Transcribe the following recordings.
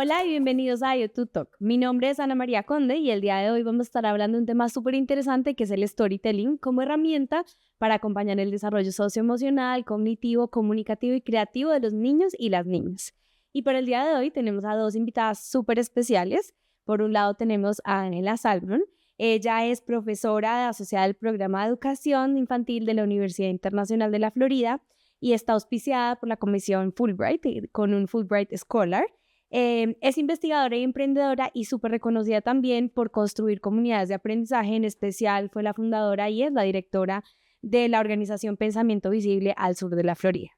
Hola y bienvenidos a YouTube Talk. Mi nombre es Ana María Conde y el día de hoy vamos a estar hablando de un tema súper interesante que es el storytelling como herramienta para acompañar el desarrollo socioemocional, cognitivo, comunicativo y creativo de los niños y las niñas. Y para el día de hoy tenemos a dos invitadas súper especiales. Por un lado tenemos a Ángela Salbrun. Ella es profesora asociada al programa de educación infantil de la Universidad Internacional de la Florida y está auspiciada por la Comisión Fulbright con un Fulbright Scholar. Es investigadora y emprendedora y súper reconocida también por construir comunidades de aprendizaje. En especial fue la fundadora y es la directora de la organización Pensamiento Visible al sur de la Florida.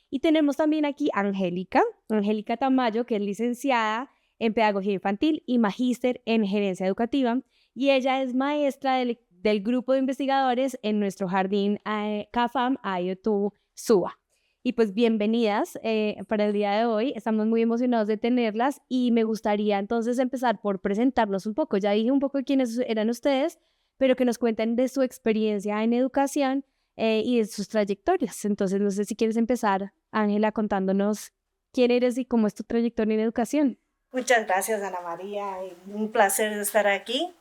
Y tenemos también aquí a Angélica Tamayo, que es licenciada en Pedagogía Infantil y magíster en Gerencia Educativa. Y ella es maestra del grupo de investigadores en nuestro jardín CAFAM IO2 SUA. Y pues bienvenidas para el día de hoy. Estamos muy emocionados de tenerlas y me gustaría entonces empezar por presentarnos un poco. Ya dije un poco quiénes eran ustedes, pero que nos cuenten de su experiencia en educación y de sus trayectorias. Entonces, no sé si quieres empezar, Ángela, contándonos quién eres y cómo es tu trayectoria en educación. Muchas gracias, Ana María. Un placer estar aquí.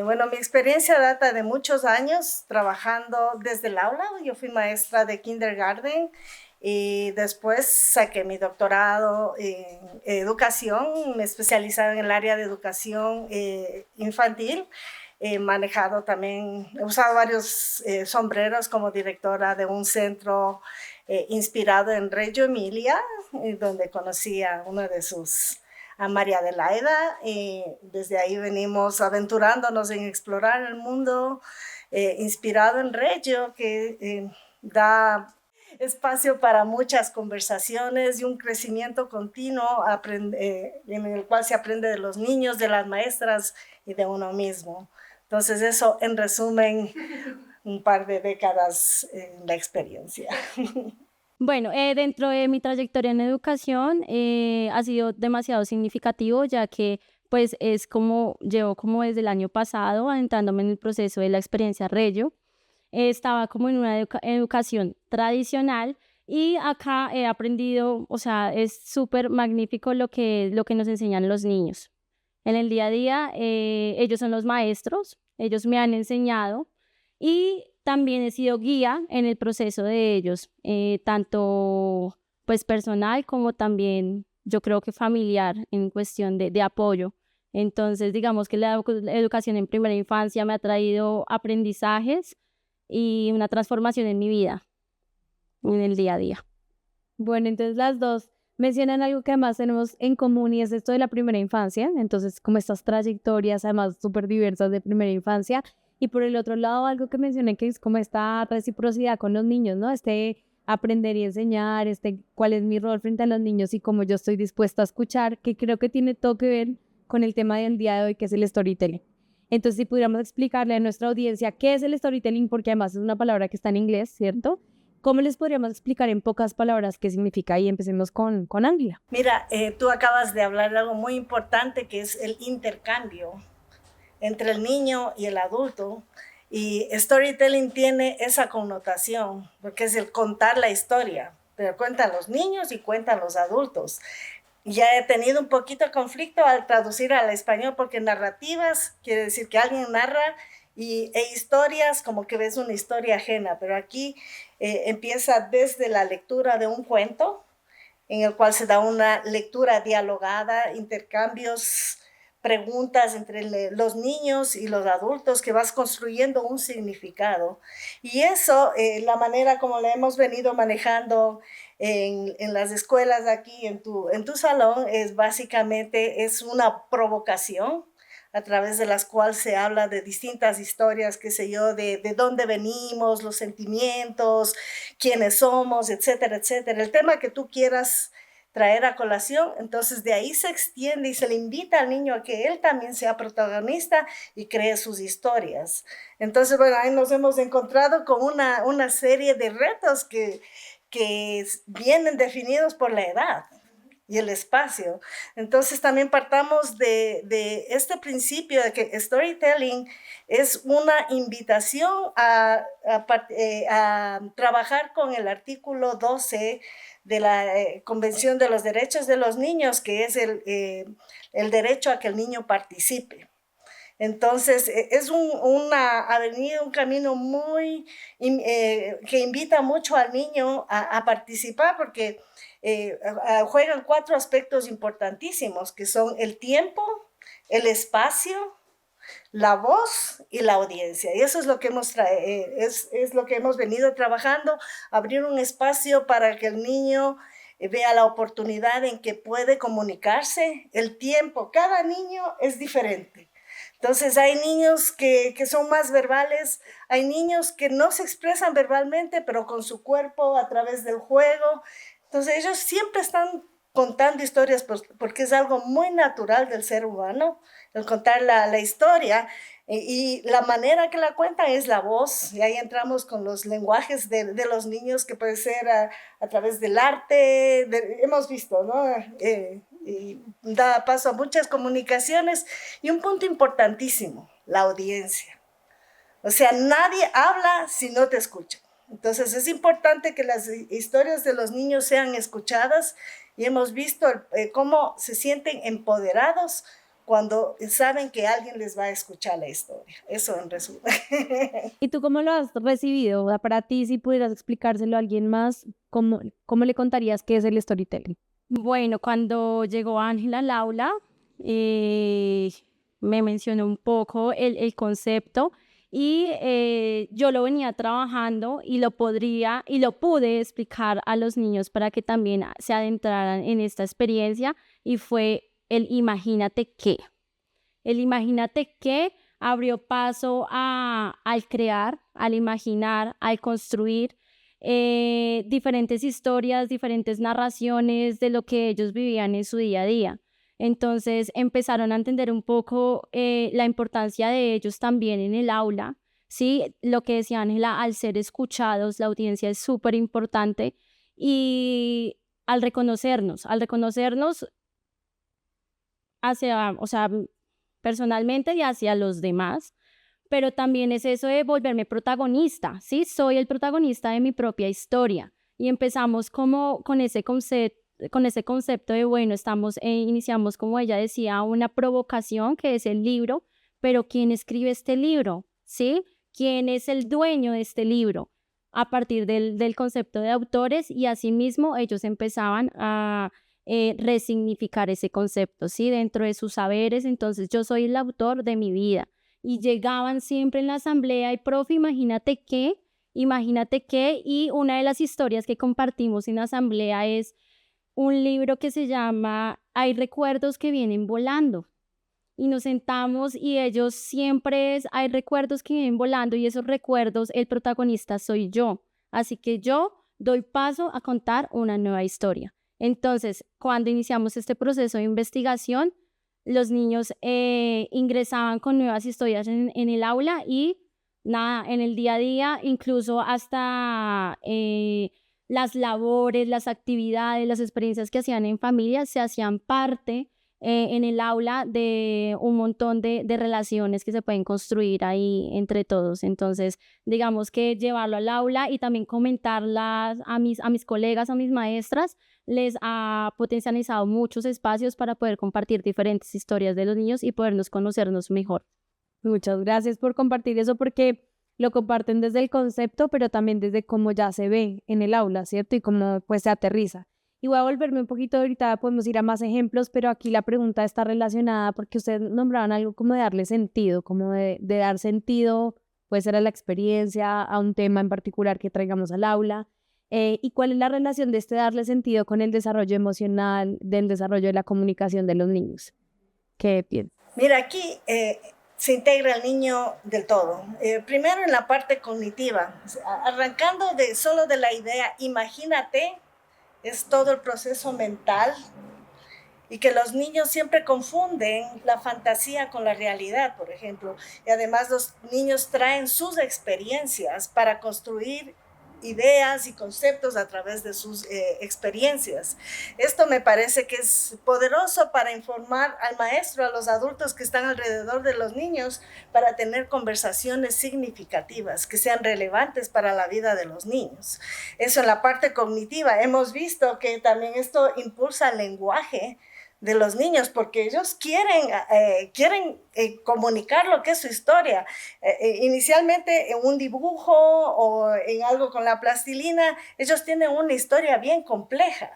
Bueno, mi experiencia data de muchos años trabajando desde el aula. Yo fui maestra de kindergarten y después saqué mi doctorado en educación, me especializaba en el área de educación infantil. He manejado también, he usado varios sombreros como directora de un centro inspirado en Reggio Emilia, donde conocí a una de a María Adelaida. Desde ahí venimos aventurándonos en explorar el mundo inspirado en Reggio, que da espacio para muchas conversaciones y un crecimiento continuo en el cual se aprende de los niños, de las maestras y de uno mismo. Entonces eso, en resumen, un par de décadas en la experiencia. Bueno, dentro de mi trayectoria en educación ha sido demasiado significativo, ya que pues es como llevo como desde el año pasado adentrándome en el proceso de la experiencia Reggio. Estaba como en una educación tradicional y acá he aprendido, o sea, es súper magnífico lo que nos enseñan los niños. En el día a día, ellos son los maestros, ellos me han enseñado y también he sido guía en el proceso de ellos, tanto pues personal como también yo creo que familiar en cuestión de apoyo. Entonces, digamos que la educación en primera infancia me ha traído aprendizajes y una transformación en mi vida, en el día a día. Bueno, entonces las dos mencionan algo que además tenemos en común y es esto de la primera infancia, entonces como estas trayectorias además súper diversas de primera infancia y por el otro lado algo que mencioné que es como esta reciprocidad con los niños, ¿no? Este aprender y enseñar, cuál es mi rol frente a los niños y cómo yo estoy dispuesta a escuchar, que creo que tiene todo que ver con el tema del día de hoy que es el storytelling. Entonces, si pudiéramos explicarle a nuestra audiencia qué es el storytelling, porque además es una palabra que está en inglés, ¿cierto? ¿Cómo les podríamos explicar en pocas palabras qué significa? Y empecemos con Ángela. Mira, tú acabas de hablar de algo muy importante que es el intercambio entre el niño y el adulto. Y storytelling tiene esa connotación, porque es el contar la historia, pero cuentan los niños y cuentan los adultos. Ya he tenido un poquito de conflicto al traducir al español, porque narrativas quiere decir que alguien narra e historias como que ves una historia ajena, pero aquí empieza desde la lectura de un cuento, en el cual se da una lectura dialogada, intercambios, preguntas entre los niños y los adultos, que vas construyendo un significado. Y eso, la manera como la hemos venido manejando en las escuelas aquí en tu salón, es básicamente es una provocación a través de las cuales se habla de distintas historias, qué sé yo, de dónde venimos, los sentimientos, quiénes somos, etcétera, etcétera. El tema que tú quieras traer a colación, entonces de ahí se extiende y se le invita al niño a que él también sea protagonista y cree sus historias. Entonces, bueno, ahí nos hemos encontrado con una serie de retos que vienen definidos por la edad y el espacio. Entonces también partamos de este principio de que storytelling es una invitación a trabajar con el artículo 12 de la Convención de los Derechos de los Niños, que es el derecho a que el niño participe. Entonces, es una avenida, un camino que invita mucho al niño a participar, porque juegan 4 aspectos importantísimos, que son el tiempo, el espacio, la voz y la audiencia. Y eso es lo que es lo que hemos venido trabajando, abrir un espacio para que el niño vea la oportunidad en que puede comunicarse, el tiempo. Cada niño es diferente. Entonces hay niños que son más verbales, hay niños que no se expresan verbalmente, pero con su cuerpo, a través del juego. Entonces ellos siempre están contando historias porque es algo muy natural del ser humano, el contar la historia. Y la manera que la cuentan es la voz, y ahí entramos con los lenguajes de los niños, que puede ser a través del arte, hemos visto, ¿no? Y da paso a muchas comunicaciones, y un punto importantísimo, la audiencia. O sea, nadie habla si no te escucha. Entonces es importante que las historias de los niños sean escuchadas, y hemos visto cómo se sienten empoderados cuando saben que alguien les va a escuchar la historia. Eso en resumen. ¿Y tú cómo lo has recibido? Para ti, si pudieras explicárselo a alguien más, ¿cómo le contarías qué es el storytelling? Bueno, cuando llegó Ángela al aula, me mencionó un poco el concepto, y yo lo venía trabajando y lo pude explicar a los niños para que también se adentraran en esta experiencia, y fue el imagínate qué. El imagínate qué abrió paso al crear, al imaginar, al construir diferentes historias, diferentes narraciones de lo que ellos vivían en su día a día. Entonces empezaron a entender un poco la importancia de ellos también en el aula, ¿sí? Lo que decía Ángela, al ser escuchados, la audiencia es súper importante, y al reconocernos hacia, o sea, personalmente y hacia los demás, pero también es eso de volverme protagonista, ¿sí? Soy el protagonista de mi propia historia, y empezamos como con ese concepto de, bueno, iniciamos, como ella decía, una provocación, que es el libro, pero ¿quién escribe este libro? ¿Sí? ¿Quién es el dueño de este libro? A partir del concepto de autores, y asimismo ellos empezaban a resignificar ese concepto, ¿sí? Dentro de sus saberes. Entonces, yo soy el autor de mi vida, y llegaban siempre en la asamblea y, profe, imagínate qué, y una de las historias que compartimos en la asamblea es un libro que se llama Hay recuerdos que vienen volando, y nos sentamos y ellos siempre hay recuerdos que vienen volando, y esos recuerdos, el protagonista soy yo, así que yo doy paso a contar una nueva historia. Entonces, cuando iniciamos este proceso de investigación, los niños ingresaban con nuevas historias en el aula, y nada, en el día a día, incluso hasta las labores, las actividades, las experiencias que hacían en familia se hacían parte en el aula de un montón de relaciones que se pueden construir ahí entre todos. Entonces, digamos que llevarlo al aula y también comentarlas a mis colegas, a mis maestras, les ha potencializado muchos espacios para poder compartir diferentes historias de los niños y podernos conocernos mejor. Muchas gracias por compartir eso, porque lo comparten desde el concepto, pero también desde cómo ya se ve en el aula, ¿cierto? Y cómo pues se aterriza. Y voy a volverme un poquito, ahorita podemos ir a más ejemplos, pero aquí la pregunta está relacionada porque ustedes nombraban algo como de darle sentido, como de dar sentido, puede ser a la experiencia, a un tema en particular que traigamos al aula. ¿Y cuál es la relación de este darle sentido con el desarrollo emocional, del desarrollo de la comunicación de los niños? ¿Qué piensas? Mira, aquí se integra el niño del todo. Primero en la parte cognitiva, arrancando solo de la idea, imagínate, es todo el proceso mental, y que los niños siempre confunden la fantasía con la realidad, por ejemplo. Y además los niños traen sus experiencias para construir ideas y conceptos a través de sus experiencias. Esto me parece que es poderoso para informar al maestro, a los adultos que están alrededor de los niños, para tener conversaciones significativas, que sean relevantes para la vida de los niños. Eso en la parte cognitiva. Hemos visto que también esto impulsa el lenguaje de los niños, porque ellos quieren comunicar lo que es su historia. Inicialmente en un dibujo o en algo con la plastilina, ellos tienen una historia bien compleja.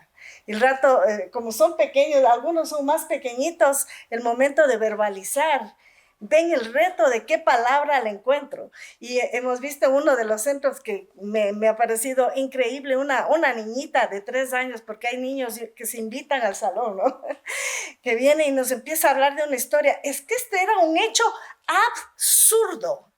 Y el rato, como son pequeños, algunos son más pequeñitos, el momento de verbalizar, ven el reto de qué palabra le encuentro. Y hemos visto uno de los centros que me ha parecido increíble, una niñita de 3 años, porque hay niños que se invitan al salón, ¿no? Que viene y nos empieza a hablar de una historia. Es que este era un hecho absurdo.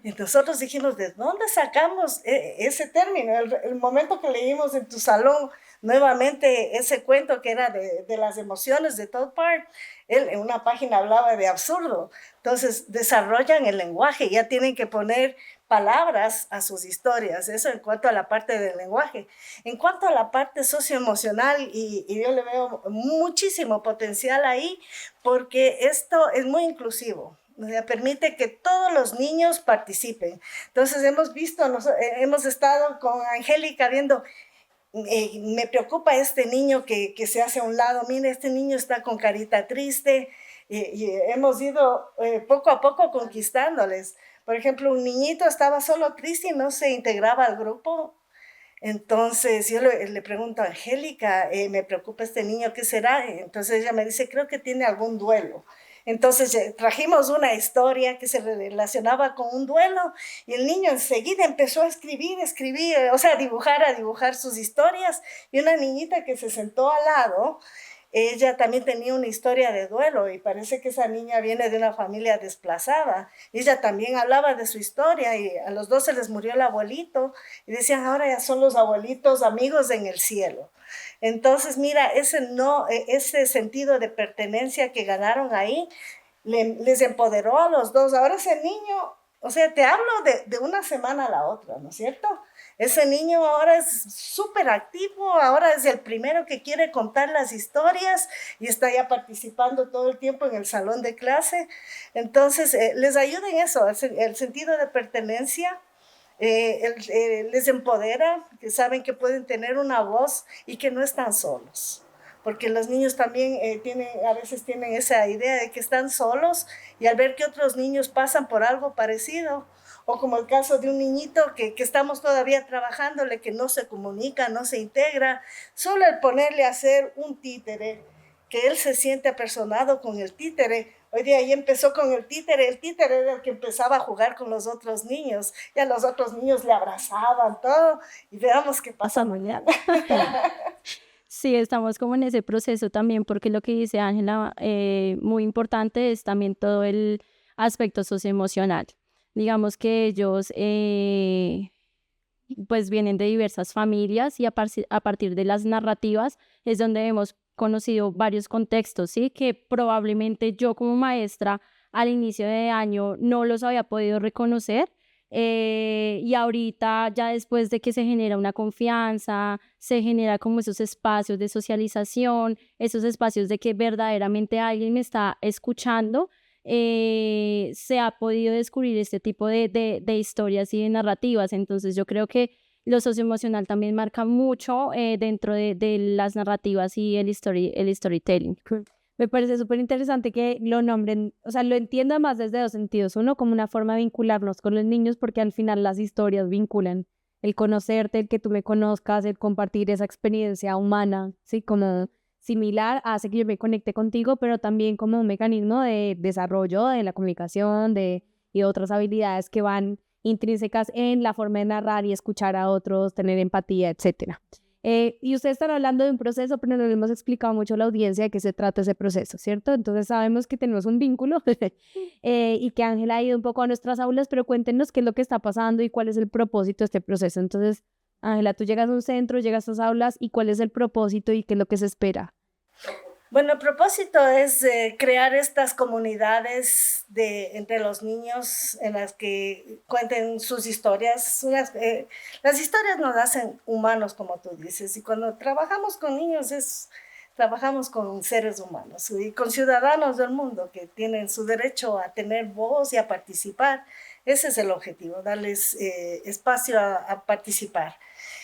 Y nosotros dijimos, ¿de dónde sacamos ese término? El momento que leímos en tu salón nuevamente ese cuento que era de las emociones de Todd Parr, él en una página hablaba de absurdo. Entonces desarrollan el lenguaje, ya tienen que poner palabras a sus historias. Eso en cuanto a la parte del lenguaje. En cuanto a la parte socioemocional, y yo le veo muchísimo potencial ahí, porque esto es muy inclusivo. O sea, permite que todos los niños participen. Entonces hemos estado con Angélica viendo, me preocupa este niño que se hace a un lado, mire, este niño está con carita triste, y hemos ido poco a poco conquistándoles. Por ejemplo, un niñito estaba solo triste y no se integraba al grupo. Entonces yo le pregunto a Angélica, me preocupa este niño, ¿qué será? Entonces ella me dice, creo que tiene algún duelo. Entonces trajimos una historia que se relacionaba con un duelo y el niño enseguida empezó a escribir, o sea, a dibujar sus historias. Y una niñita que se sentó al lado, ella también tenía una historia de duelo y parece que esa niña viene de una familia desplazada. Y ella también hablaba de su historia y a los 2 se les murió el abuelito y decían, ahora ya son los abuelitos amigos en el cielo. Entonces, mira, ese sentido de pertenencia que ganaron ahí les empoderó a los 2. Ahora ese niño, o sea, te hablo de una semana a la otra, ¿no es cierto? Ese niño ahora es súper activo, ahora es el primero que quiere contar las historias y está ya participando todo el tiempo en el salón de clase. Entonces, les ayuda en eso, el sentido de pertenencia. Les empodera, que saben que pueden tener una voz y que no están solos, porque los niños también a veces tienen esa idea de que están solos y al ver que otros niños pasan por algo parecido, o como el caso de un niñito que estamos todavía trabajándole, que no se comunica, no se integra, solo el ponerle a hacer un títere, que él se siente apersonado con el títere. Hoy día ya empezó con el títere era el que empezaba a jugar con los otros niños, y a los otros niños le abrazaban todo, y veamos qué pasa mañana. Sí, estamos como en ese proceso también, porque lo que dice Ángela, muy importante es también todo el aspecto socioemocional. Digamos que ellos pues vienen de diversas familias y a partir de las narrativas es donde hemos conocido varios contextos, ¿sí? Que probablemente yo como maestra al inicio de año no los había podido reconocer, y ahorita ya después de que se genera una confianza, se genera como esos espacios de socialización, esos espacios de que verdaderamente alguien me está escuchando, se ha podido descubrir este tipo de historias y de narrativas. Entonces yo creo que lo socioemocional también marca mucho dentro de las narrativas y el storytelling. Me parece súper interesante que lo nombren, o sea, lo entienda más desde 2 sentidos. Uno, como una forma de vincularnos con los niños, porque al final las historias vinculan. El conocerte, el que tú me conozcas, el compartir esa experiencia humana, ¿sí? Como similar hace que yo me conecte contigo, pero también como un mecanismo de desarrollo de la comunicación y otras habilidades que van intrínsecas en la forma de narrar y escuchar a otros, tener empatía, etcétera. Y ustedes están hablando de un proceso, pero no le hemos explicado mucho a la audiencia de qué se trata ese proceso, ¿cierto? Entonces sabemos que tenemos un vínculo y que Ángela ha ido un poco a nuestras aulas, pero cuéntenos qué es lo que está pasando y cuál es el propósito de este proceso. Entonces, Ángela, tú llegas a un centro, llegas a estas aulas y cuál es el propósito y qué es lo que se espera. Bueno, el propósito es crear estas comunidades entre los niños en las que cuenten sus historias. Las historias nos hacen humanos, como tú dices, y cuando trabajamos con niños trabajamos con seres humanos y con ciudadanos del mundo que tienen su derecho a tener voz y a participar. Ese es el objetivo, darles espacio a participar.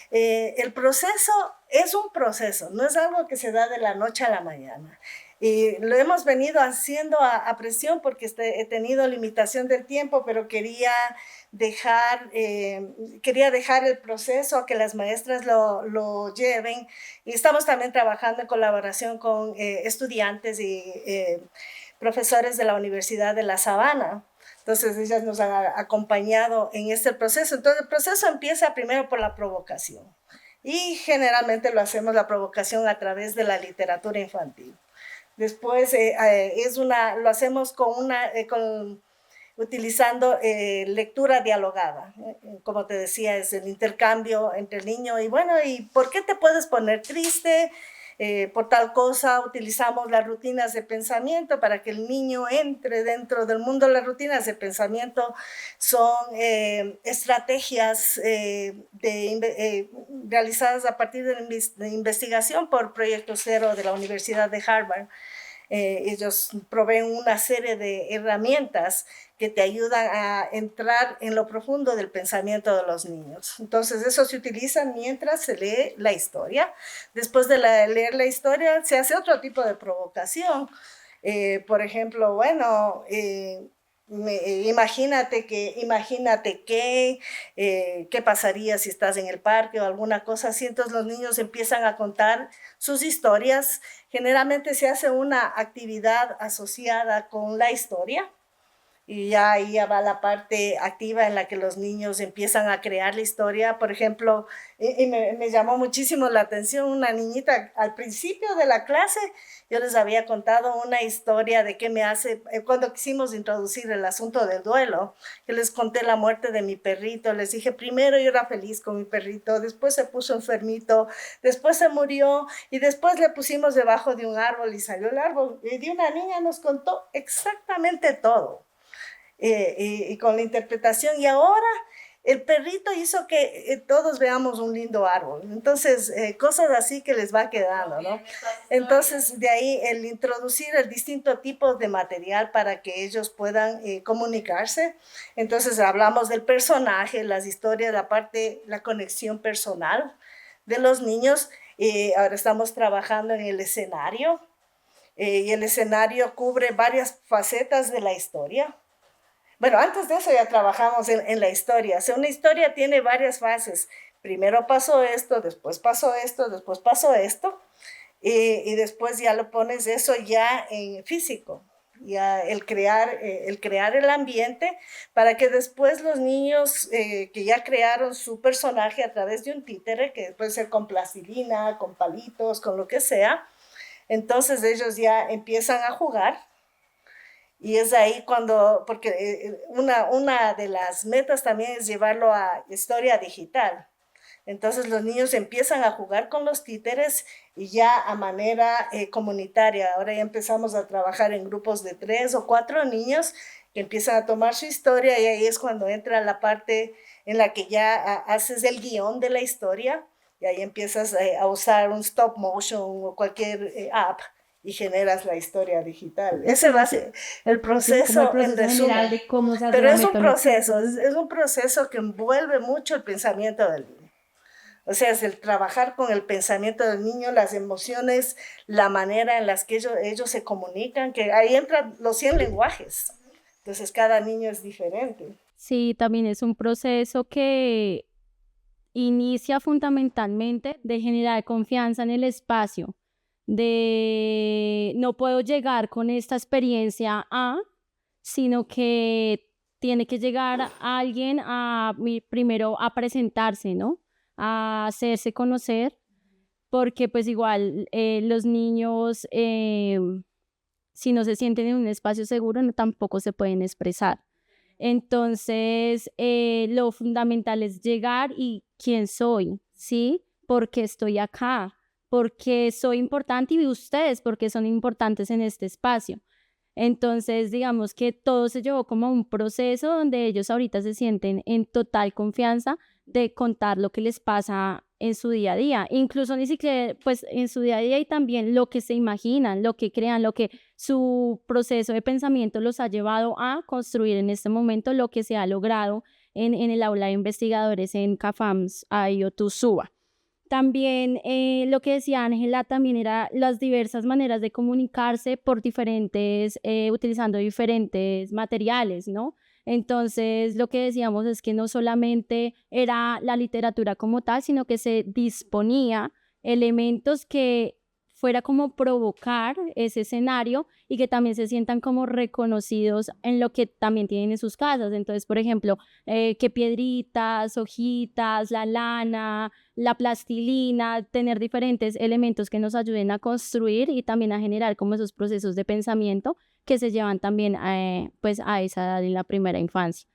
El proceso es un proceso, no es algo que se da de la noche a la mañana. Y lo hemos venido haciendo a presión porque he tenido limitación del tiempo, pero quería dejar el proceso a que las maestras lo lleven. Y estamos también trabajando en colaboración con estudiantes y profesores de la Universidad de La Sabana. Entonces, ellas nos han acompañado en este proceso. Entonces, el proceso empieza primero por la provocación. Y generalmente lo hacemos la provocación a través de la literatura infantil. Después, lo hacemos utilizando lectura dialogada. Como te decía, es el intercambio entre el niño y bueno, ¿y por qué te puedes poner triste? Por tal cosa. Utilizamos las rutinas de pensamiento para que el niño entre dentro del mundo. Las rutinas de pensamiento son estrategias realizadas a partir de investigación por Proyecto Cero de la Universidad de Harvard. Ellos proveen una serie de herramientas que te ayudan a entrar en lo profundo del pensamiento de los niños. Entonces, eso se utiliza mientras se lee la historia. Después de leer la historia, se hace otro tipo de provocación. Por ejemplo, bueno, imagínate qué pasaría si estás en el parque o alguna cosa así. Entonces los niños empiezan a contar sus historias. Generalmente se hace una actividad asociada con la historia. Y ya ahí ya va la parte activa en la que los niños empiezan a crear la historia. Por ejemplo, me llamó muchísimo la atención una niñita al principio de la clase. Yo les había contado una historia de qué me hace, cuando quisimos introducir el asunto del duelo, que les conté la muerte de mi perrito. Les dije, primero yo era feliz con mi perrito, después se puso enfermito, después se murió y después le pusimos debajo de un árbol y salió el árbol. Y una niña nos contó exactamente todo. Y con la interpretación, y ahora el perrito hizo que todos veamos un lindo árbol. Entonces, cosas así que les va quedando, ¿no? Entonces, de ahí el introducir el distinto tipo de material para que ellos puedan comunicarse. Entonces, hablamos del personaje, las historias, la conexión personal de los niños. Ahora estamos trabajando en el escenario, y el escenario cubre varias facetas de la historia. Bueno, antes de eso ya trabajamos en la historia. O sea, una historia tiene varias fases. Primero pasó esto, después pasó esto, después pasó esto. Y después ya lo pones eso ya en físico. Ya el crear el ambiente para que después los niños que ya crearon su personaje a través de un títere, que puede ser con plastilina, con palitos, con lo que sea, entonces ellos ya empiezan a jugar. Y es ahí porque una de las metas también es llevarlo a historia digital. Entonces los niños empiezan a jugar con los títeres y ya a manera comunitaria. Ahora ya empezamos a trabajar en grupos de 3 o 4 niños que empiezan a tomar su historia, y ahí es cuando entra la parte en la que ya haces el guión de la historia, y ahí empiezas a usar un stop motion o cualquier app y generas la historia digital. Ese va a ser el proceso, como el en proceso general resumen. de cómo se hace Pero la es un metodología. es un proceso que envuelve mucho el pensamiento del niño. O sea, es el trabajar con el pensamiento del niño, las emociones, la manera en las que ellos se comunican, que ahí entran los 100 lenguajes. Entonces, cada niño es diferente. Sí, también es un proceso que inicia fundamentalmente de generar confianza en el espacio, de no puedo llegar con esta experiencia sino que tiene que llegar alguien primero a presentarse, ¿no? A hacerse conocer, porque pues igual los niños, si no se sienten en un espacio seguro, tampoco se pueden expresar. Entonces, lo fundamental es llegar y quién soy, ¿sí? ¿Por qué estoy acá? porque soy importante y ustedes porque son importantes en este espacio. Entonces, digamos que todo se llevó como a un proceso donde ellos ahorita se sienten en total confianza de contar lo que les pasa en su día a día, incluso ni siquiera pues en su día a día y también lo que se imaginan, lo que crean, lo que su proceso de pensamiento los ha llevado a construir en este momento lo que se ha logrado en el aula de investigadores en CAFAMS IO2 SUBA. También lo que decía Ángela también era las diversas maneras de comunicarse por diferentes, utilizando diferentes materiales, ¿no? Entonces lo que decíamos es que no solamente era la literatura como tal, sino que se disponía elementos que fuera como provocar ese escenario y que también se sientan como reconocidos en lo que también tienen en sus casas. Entonces, por ejemplo, que piedritas, hojitas, la lana, la plastilina, tener diferentes elementos que nos ayuden a construir y también a generar como esos procesos de pensamiento que se llevan también pues a esa edad en la primera infancia.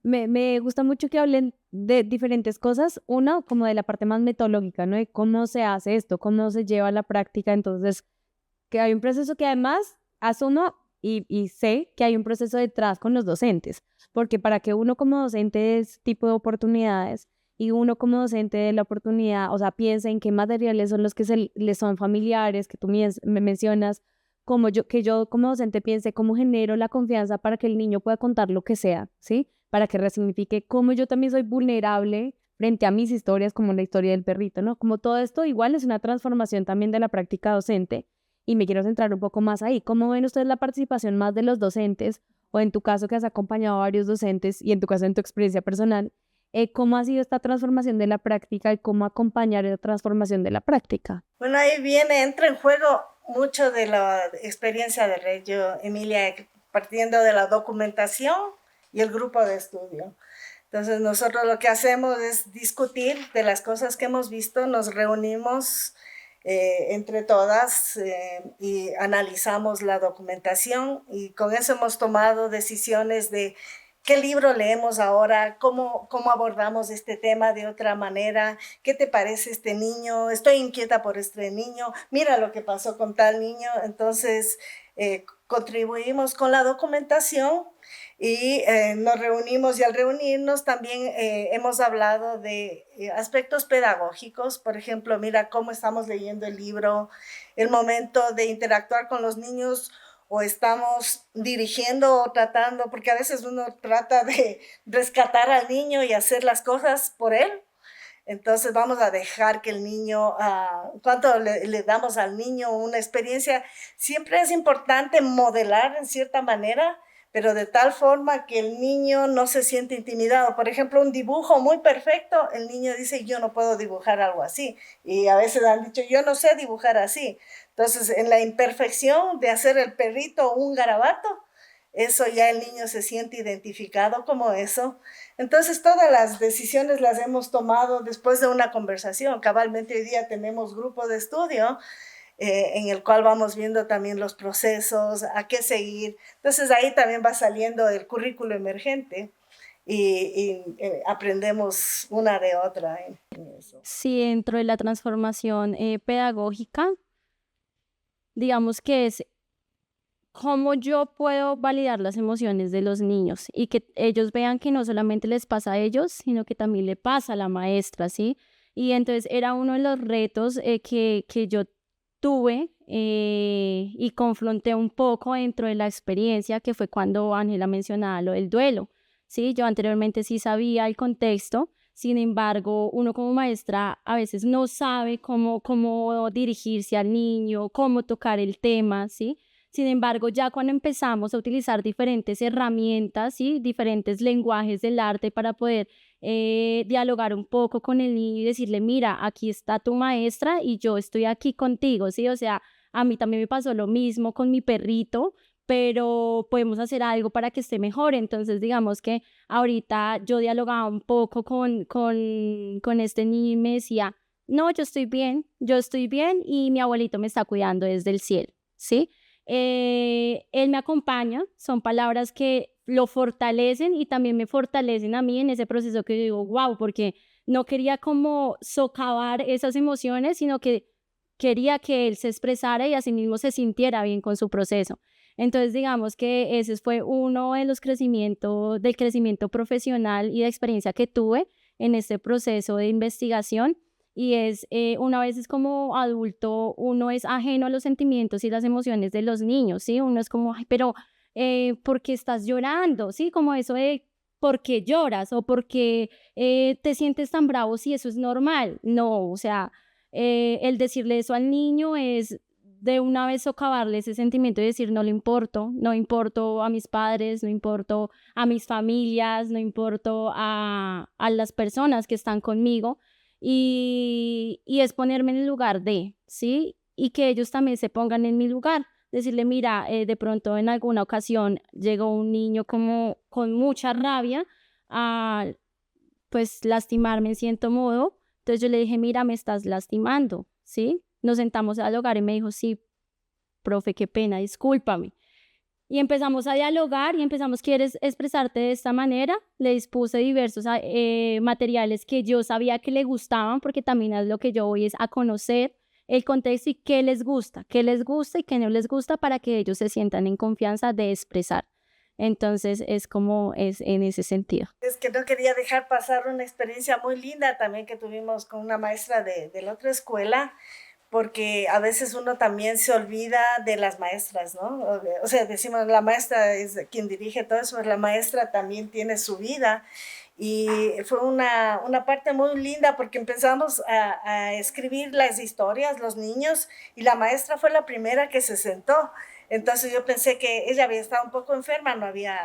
Me gusta mucho que hablen de diferentes cosas. Una, como de la parte más metodológica, ¿no? De cómo se hace esto, cómo se lleva a la práctica. Entonces, que hay un proceso que además asumo y sé que hay un proceso detrás con los docentes. Porque para que uno como docente de este tipo de oportunidades y uno como docente de la oportunidad, o sea, piense en qué materiales son los que les son familiares, que tú me mencionas, que yo como docente piense cómo genero la confianza para que el niño pueda contar lo que sea, ¿sí? Para que resignifique cómo yo también soy vulnerable frente a mis historias, como la historia del perrito, ¿no? Como todo esto igual es una transformación también de la práctica docente y me quiero centrar un poco más ahí. ¿Cómo ven ustedes la participación más de los docentes o en tu caso que has acompañado a varios docentes y en tu caso en tu experiencia personal, cómo ha sido esta transformación de la práctica y cómo acompañar esa transformación de la práctica? Bueno, ahí entra en juego mucho de la experiencia de Reggio Emilia, partiendo de la documentación y el grupo de estudio. Entonces nosotros lo que hacemos es discutir de las cosas que hemos visto, nos reunimos entre todas y analizamos la documentación y con eso hemos tomado decisiones de qué libro leemos ahora, cómo abordamos este tema de otra manera, qué te parece este niño, estoy inquieta por este niño, mira lo que pasó con tal niño. Entonces contribuimos con la documentación y nos reunimos y al reunirnos también hemos hablado de aspectos pedagógicos, por ejemplo, mira cómo estamos leyendo el libro, el momento de interactuar con los niños o estamos dirigiendo o tratando, porque a veces uno trata de rescatar al niño y hacer las cosas por él. Entonces vamos a dejar que el niño, cuánto le damos al niño una experiencia. Siempre es importante modelar en cierta manera, pero de tal forma que el niño no se siente intimidado. Por ejemplo, un dibujo muy perfecto, el niño dice, yo no puedo dibujar algo así. Y a veces han dicho, yo no sé dibujar así. Entonces, en la imperfección de hacer el perrito un garabato, eso ya el niño se siente identificado como eso. Entonces, todas las decisiones las hemos tomado después de una conversación. Cabalmente hoy día tenemos grupo de estudio en el cual vamos viendo también los procesos, a qué seguir. Entonces, ahí también va saliendo el currículo emergente y aprendemos una de otra en eso. Sí, dentro de la transformación pedagógica, digamos que es cómo yo puedo validar las emociones de los niños y que ellos vean que no solamente les pasa a ellos, sino que también le pasa a la maestra, ¿sí? Y entonces era uno de los retos que yo tuve y confronté un poco dentro de la experiencia, que fue cuando Ángela mencionaba lo del duelo, ¿sí? Yo anteriormente sí sabía el contexto, sin embargo, uno como maestra a veces no sabe cómo dirigirse al niño, cómo tocar el tema, ¿sí? Sin embargo, ya cuando empezamos a utilizar diferentes herramientas, ¿sí? Diferentes lenguajes del arte para poder dialogar un poco con el niño y decirle, mira, aquí está tu maestra y yo estoy aquí contigo, ¿sí? O sea, a mí también me pasó lo mismo con mi perrito, pero podemos hacer algo para que esté mejor. Entonces, digamos que ahorita yo dialogaba un poco con este niño y me decía, no, yo estoy bien y mi abuelito me está cuidando desde el cielo, ¿sí? Él me acompaña, son palabras que lo fortalecen y también me fortalecen a mí en ese proceso que yo digo, wow, porque no quería como socavar esas emociones, sino que quería que él se expresara y asimismo se sintiera bien con su proceso. Entonces, digamos que ese fue uno de los del crecimiento profesional y de experiencia que tuve en este proceso de investigación. Y una vez es como adulto, uno es ajeno a los sentimientos y las emociones de los niños, ¿sí? Uno es como, ay, pero ¿por qué estás llorando? ¿Sí? Como eso de, ¿por qué lloras? O ¿por qué te sientes tan bravo si eso es normal? No, o sea, el decirle eso al niño es de una vez socavarle ese sentimiento y decir, no le importo, no importo a mis padres, no importo a mis familias, no importo a las personas que están conmigo. Y es ponerme en el lugar de, ¿sí? Y que ellos también se pongan en mi lugar. Decirle, mira, de pronto en alguna ocasión llegó un niño como con mucha rabia a, pues, lastimarme en cierto modo. Entonces yo le dije, mira, me estás lastimando, ¿sí? Nos sentamos a dialogar y me dijo, sí, profe, qué pena, discúlpame. Y empezamos a dialogar y empezamos, ¿quieres expresarte de esta manera? Le dispuse diversos materiales que yo sabía que le gustaban, porque también es lo que yo voy es a conocer el contexto y qué les gusta y qué no les gusta para que ellos se sientan en confianza de expresar. Entonces es como es en ese sentido. Es que no quería dejar pasar una experiencia muy linda también que tuvimos con una maestra de la otra escuela, porque a veces uno también se olvida de las maestras, ¿no? O sea, decimos, la maestra es quien dirige todo eso, la maestra también tiene su vida. Y fue una parte muy linda porque empezamos a escribir las historias, los niños, y la maestra fue la primera que se sentó. Entonces yo pensé que ella había estado un poco enferma, no había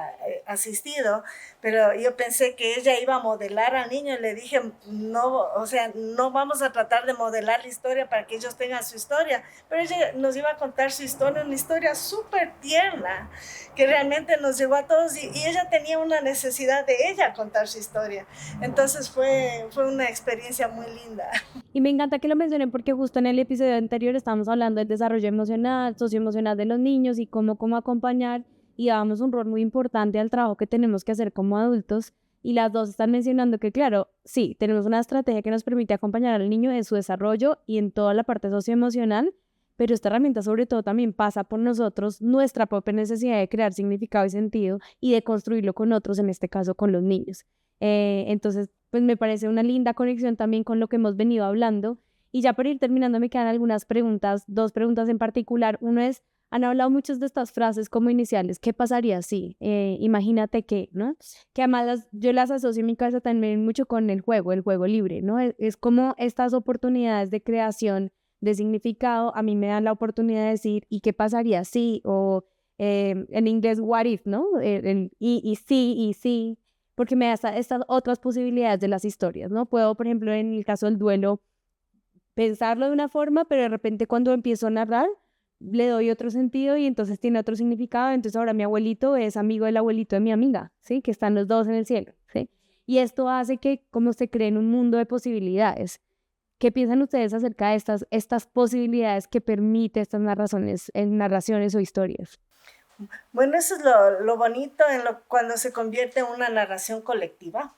asistido, pero yo pensé que ella iba a modelar al niño y le dije, no, o sea, no vamos a tratar de modelar la historia para que ellos tengan su historia, pero ella nos iba a contar su historia, una historia súper tierna, que realmente nos llegó a todos y ella tenía una necesidad de ella contar su historia. Entonces fue una experiencia muy linda. Y me encanta que lo mencionen porque justo en el episodio anterior estábamos hablando del desarrollo emocional, socioemocional de los niños y cómo acompañar, y dábamos un rol muy importante al trabajo que tenemos que hacer como adultos, y las dos están mencionando que, claro, sí, tenemos una estrategia que nos permite acompañar al niño en su desarrollo y en toda la parte socioemocional, pero esta herramienta sobre todo también pasa por nosotros, nuestra propia necesidad de crear significado y sentido y de construirlo con otros, en este caso con los niños. Entonces, pues me parece una linda conexión también con lo que hemos venido hablando. Y ya para ir terminando me quedan algunas preguntas, dos preguntas en particular. Uno es, han hablado muchas de estas frases como iniciales, ¿qué pasaría si? Imagínate que, ¿no? Que además yo las asocio en mi cabeza también mucho con el juego libre, ¿no? Es como estas oportunidades de creación de significado a mí me dan la oportunidad de decir, ¿y qué pasaría si? O en inglés, what if, ¿no? Y sí, porque me da estas otras posibilidades de las historias, ¿no? Puedo, por ejemplo, en el caso del duelo, pensarlo de una forma, pero de repente cuando empiezo a narrar, le doy otro sentido y entonces tiene otro significado. Entonces ahora mi abuelito es amigo del abuelito de mi amiga, ¿sí? Que están los dos en el cielo, ¿sí? Y esto hace que como se cree en un mundo de posibilidades. ¿Qué piensan ustedes acerca de estas posibilidades que permite estas narraciones o historias? Bueno, eso es lo bonito cuando se convierte en una narración colectiva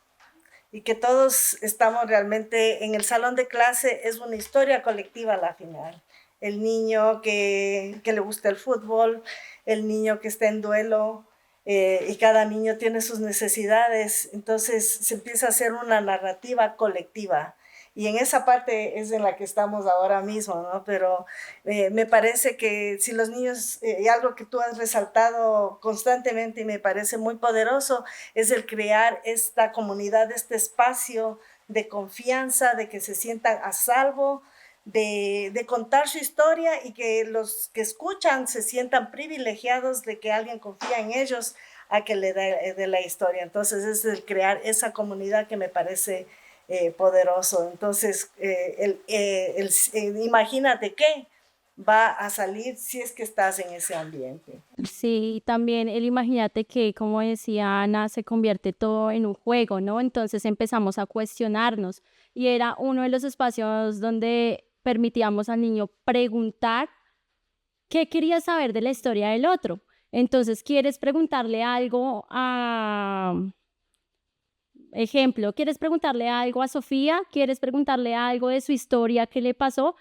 y que todos estamos realmente en el salón de clase, es una historia colectiva a la final. El niño que le gusta el fútbol, el niño que está en duelo, y cada niño tiene sus necesidades, entonces se empieza a hacer una narrativa colectiva. Y en esa parte es en la que estamos ahora mismo, ¿no? Pero me parece que si los niños, y algo que tú has resaltado constantemente y me parece muy poderoso, es el crear esta comunidad, este espacio de confianza, de que se sientan a salvo, de contar su historia y que los que escuchan se sientan privilegiados de que alguien confía en ellos a que le dé la historia. Entonces es el crear esa comunidad que me parece poderoso. Entonces, imagínate qué va a salir si es que estás en ese ambiente. Sí, también el imagínate que, como decía Ana, se convierte todo en un juego, ¿no? Entonces empezamos a cuestionarnos y era uno de los espacios donde permitíamos al niño preguntar qué quería saber de la historia del otro. Entonces, ¿quieres preguntarle algo a... Ejemplo, ¿quieres preguntarle algo a Sofía? ¿Quieres preguntarle algo de su historia? ¿Qué le pasó?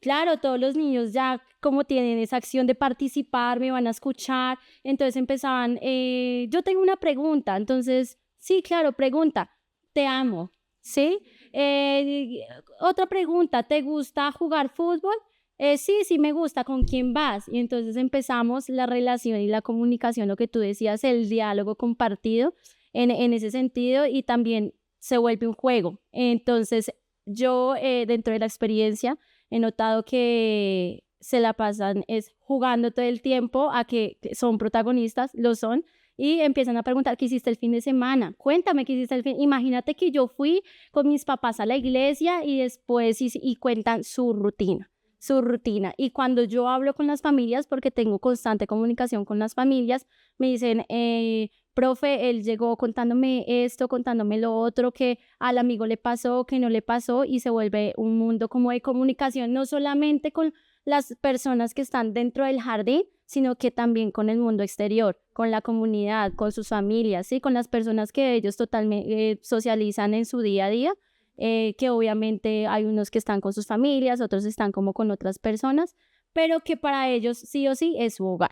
claro, todos los niños ya como tienen esa acción de participar, me van a escuchar, entonces empezaban, yo tengo una pregunta, entonces, sí, claro, pregunta, te amo, ¿sí? Otra pregunta, ¿te gusta jugar fútbol? Sí, sí me gusta, ¿con quién vas? Y entonces empezamos la relación y la comunicación, lo que tú decías, el diálogo compartido en ese sentido, y también se vuelve un juego. Entonces, yo dentro de la experiencia he notado que se la pasan es jugando todo el tiempo a que son protagonistas, lo son, y empiezan a preguntar qué hiciste el fin de semana, cuéntame qué hiciste el fin, imagínate que yo fui con mis papás a la iglesia y después y cuentan su rutina. Y cuando yo hablo con las familias, porque tengo constante comunicación con las familias, me dicen, profe, él llegó contándome esto, contándome lo otro, que al amigo le pasó, que no le pasó, y se vuelve un mundo como de comunicación, no solamente con las personas que están dentro del jardín, sino que también con el mundo exterior, con la comunidad, con sus familias, ¿sí? Con las personas que ellos totalmente socializan en su día a día, que obviamente hay unos que están con sus familias, otros están como con otras personas, pero que para ellos sí o sí es su hogar.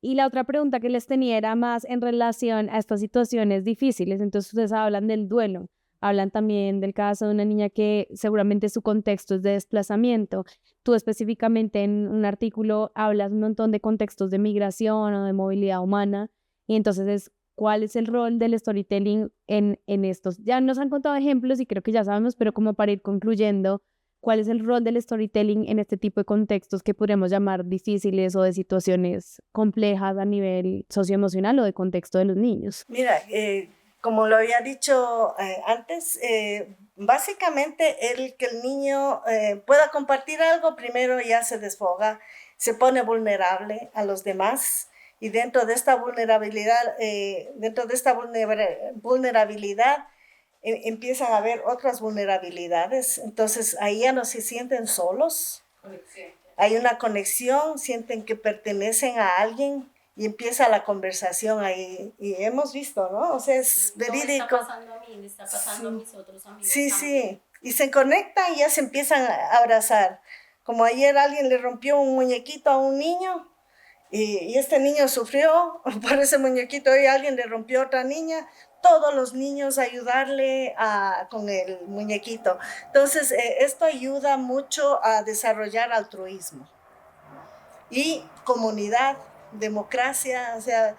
Y la otra pregunta que les tenía era más en relación a estas situaciones difíciles. Entonces ustedes hablan del duelo, hablan también del caso de una niña que seguramente su contexto es de desplazamiento. Tú específicamente en un artículo hablas un montón de contextos de migración o de movilidad humana, y entonces es cuál es el rol del storytelling en estos. Ya nos han contado ejemplos y creo que ya sabemos, pero como para ir concluyendo, ¿cuál es el rol del storytelling en este tipo de contextos que podríamos llamar difíciles o de situaciones complejas a nivel socioemocional o de contexto de los niños? Mira, como lo había dicho antes, básicamente que el niño pueda compartir algo, primero ya se desfoga, se pone vulnerable a los demás, y dentro de esta vulnerabilidad, empiezan a haber otras vulnerabilidades, entonces ahí ya no se sienten solos. Conexión. Hay una conexión, sienten que pertenecen a alguien y empieza la conversación ahí, y hemos visto, ¿no? O sea, es verídico. Me está pasando a mí, me está pasando a mis otros amigos. Sí, sí, y se conectan y ya se empiezan a abrazar. Como ayer alguien le rompió un muñequito a un niño, y este niño sufrió por ese muñequito, y alguien le rompió a otra niña, todos los niños ayudarle con el muñequito. Entonces, esto ayuda mucho a desarrollar altruismo y comunidad, democracia, o sea,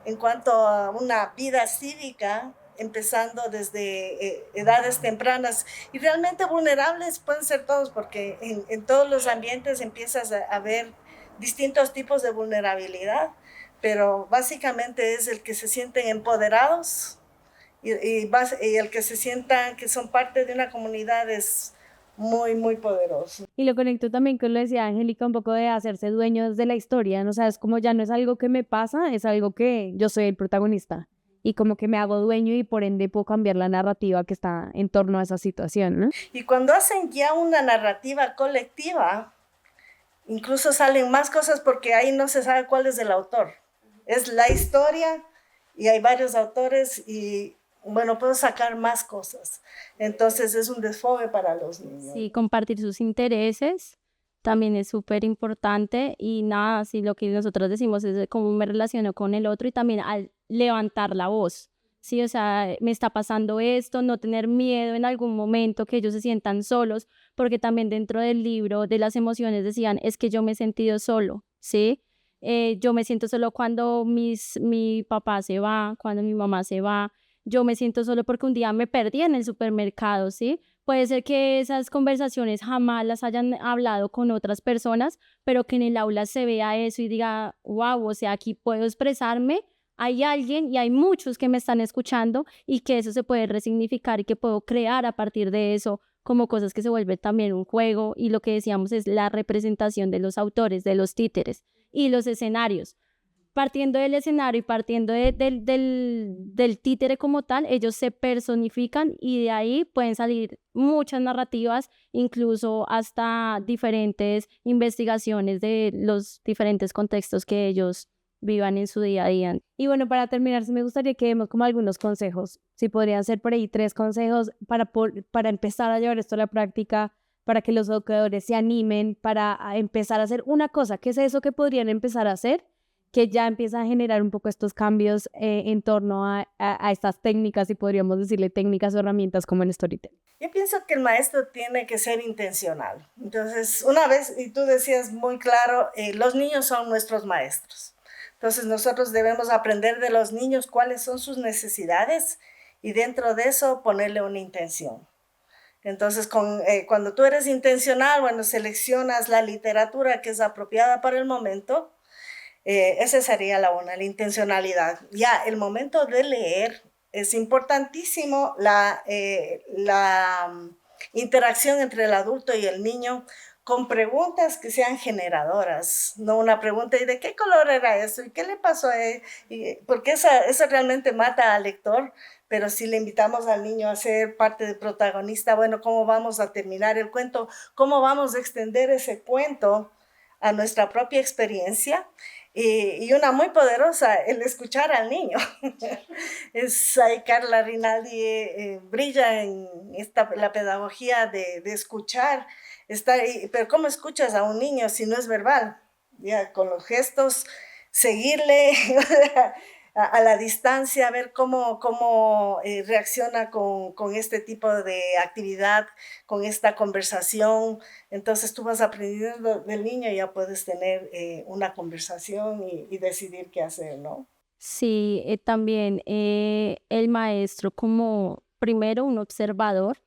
en cuanto a una vida cívica, empezando desde edades tempranas. Y realmente vulnerables pueden ser todos, porque en todos los ambientes empiezas a ver distintos tipos de vulnerabilidad, pero básicamente es el que se sienten empoderados y el que se sientan que son parte de una comunidad es muy, muy poderoso. Y lo conecto también con lo decía Angélica, un poco de hacerse dueños de la historia, ¿no? O sea, es como ya no es algo que me pasa, es algo que yo soy el protagonista y como que me hago dueño y por ende puedo cambiar la narrativa que está en torno a esa situación, ¿no? Y cuando hacen ya una narrativa colectiva, incluso salen más cosas, porque ahí no se sabe cuál es el autor. Es la historia y hay varios autores y bueno, puedo sacar más cosas. Entonces es un desfogue para los niños. Sí, compartir sus intereses también es súper importante, y nada, así lo que nosotros decimos es cómo me relaciono con el otro, y también al levantar la voz, sí, o sea, me está pasando esto, no tener miedo en algún momento que ellos se sientan solos, porque también dentro del libro de las emociones decían, es que yo me he sentido solo, ¿sí? Yo me siento solo cuando mi papá se va, cuando mi mamá se va, yo me siento solo porque un día me perdí en el supermercado, ¿sí? Puede ser que esas conversaciones jamás las hayan hablado con otras personas, pero que en el aula se vea eso y diga, wow, o sea, aquí puedo expresarme, hay alguien y hay muchos que me están escuchando, y que eso se puede resignificar y que puedo crear a partir de eso como cosas que se vuelven también un juego. Y lo que decíamos es la representación de los autores, de los títeres y los escenarios. Partiendo del escenario y partiendo del títere como tal, ellos se personifican y de ahí pueden salir muchas narrativas, incluso hasta diferentes investigaciones de los diferentes contextos que ellos vivan en su día a día. Y bueno, para terminar, sí me gustaría que demos como algunos consejos, si podrían ser por ahí 3 consejos para empezar a llevar esto a la práctica para que los educadores se animen para empezar a hacer una cosa? ¿Qué es eso que podrían empezar a hacer que ya empieza a generar un poco estos cambios en torno a estas técnicas, y podríamos decirle técnicas o herramientas como en Storytelling? Yo pienso que el maestro tiene que ser intencional. Entonces, una vez, y tú decías muy claro, los niños son nuestros maestros. Entonces, nosotros debemos aprender de los niños cuáles son sus necesidades y dentro de eso ponerle una intención. Entonces, cuando tú eres intencional, bueno, seleccionas la literatura que es apropiada para el momento. Esa sería la intencionalidad. Ya, el momento de leer es importantísimo, la interacción entre el adulto y el niño con preguntas que sean generadoras, no una pregunta ¿y de qué color era eso? ¿Y qué le pasó a él? Porque eso realmente mata al lector, pero si le invitamos al niño a ser parte del protagonista, bueno, ¿cómo vamos a terminar el cuento? ¿Cómo vamos a extender ese cuento a nuestra propia experiencia? Y una muy poderosa, el escuchar al niño. Carla Rinaldi brilla en la pedagogía de escuchar. Pero ¿cómo escuchas a un niño si no es verbal? Ya, con los gestos, seguirle a la distancia, ver cómo reacciona con este tipo de actividad, con esta conversación. Entonces tú vas aprendiendo del niño y ya puedes tener una conversación y decidir qué hacer, ¿no? Sí, también el maestro como primero un observador,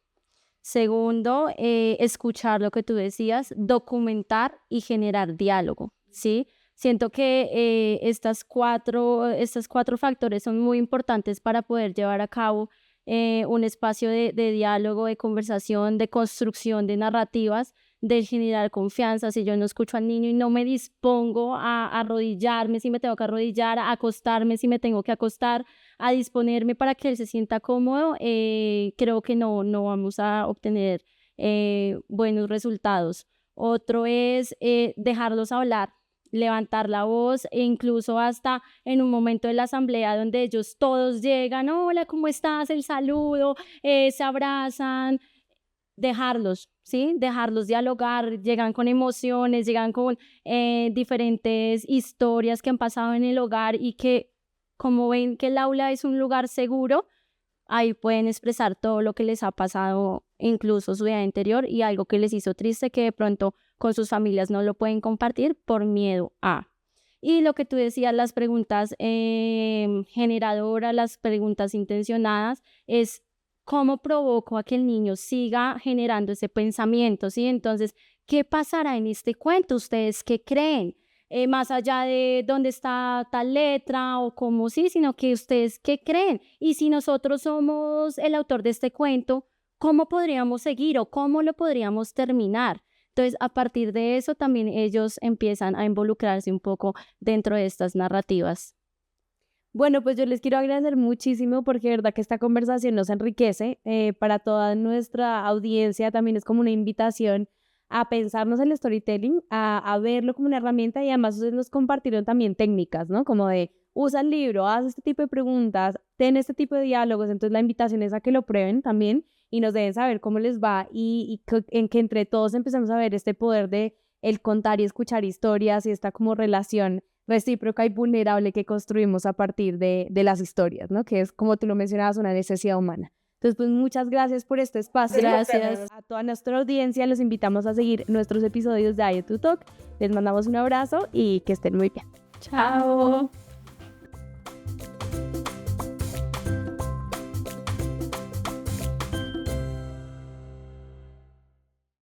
segundo escuchar lo que tú decías, documentar y generar diálogo, ¿sí? Siento que estos cuatro factores son muy importantes para poder llevar a cabo un espacio de diálogo, de conversación, de construcción de narrativas, de generar confianza. Si yo no escucho al niño y no me dispongo a arrodillarme si me tengo que arrodillar, a acostarme si me tengo que acostar, a disponerme para que él se sienta cómodo, creo que no vamos a obtener buenos resultados. Otro es dejarlos hablar, levantar la voz, e incluso hasta en un momento de la asamblea donde ellos todos llegan, hola, ¿cómo estás? El saludo, se abrazan, dejarlos, ¿sí? Dejarlos dialogar, llegan con emociones, llegan con diferentes historias que han pasado en el hogar y que como ven que el aula es un lugar seguro, ahí pueden expresar todo lo que les ha pasado, incluso su vida interior y algo que les hizo triste que de pronto con sus familias no lo pueden compartir por miedo a. Y lo que tú decías, las preguntas generadoras, las preguntas intencionadas, es cómo provoco a que el niño siga generando ese pensamiento, ¿sí? Entonces, ¿qué pasará en este cuento? ¿Ustedes qué creen? Más allá de dónde está tal letra o cómo sí, sino que ustedes qué creen. Y si nosotros somos el autor de este cuento, ¿cómo podríamos seguir o cómo lo podríamos terminar? Entonces, a partir de eso también ellos empiezan a involucrarse un poco dentro de estas narrativas. Bueno, pues yo les quiero agradecer muchísimo porque de verdad que esta conversación nos enriquece. Para toda nuestra audiencia también es como una invitación a pensarnos en el storytelling, a verlo como una herramienta, y además ustedes nos compartieron también técnicas, ¿no? Como de usa el libro, haz este tipo de preguntas, ten este tipo de diálogos. Entonces la invitación es a que lo prueben también y nos dejen saber cómo les va en que entre todos empezamos a ver este poder de el contar y escuchar historias y esta como relación recíproca y vulnerable que construimos a partir de las historias, ¿no? Que es, como tú lo mencionabas, una necesidad humana. Entonces, pues muchas gracias por este espacio. Gracias. A toda nuestra audiencia los invitamos a seguir nuestros episodios de IoT Talk. Les mandamos un abrazo y que estén muy bien. Chao.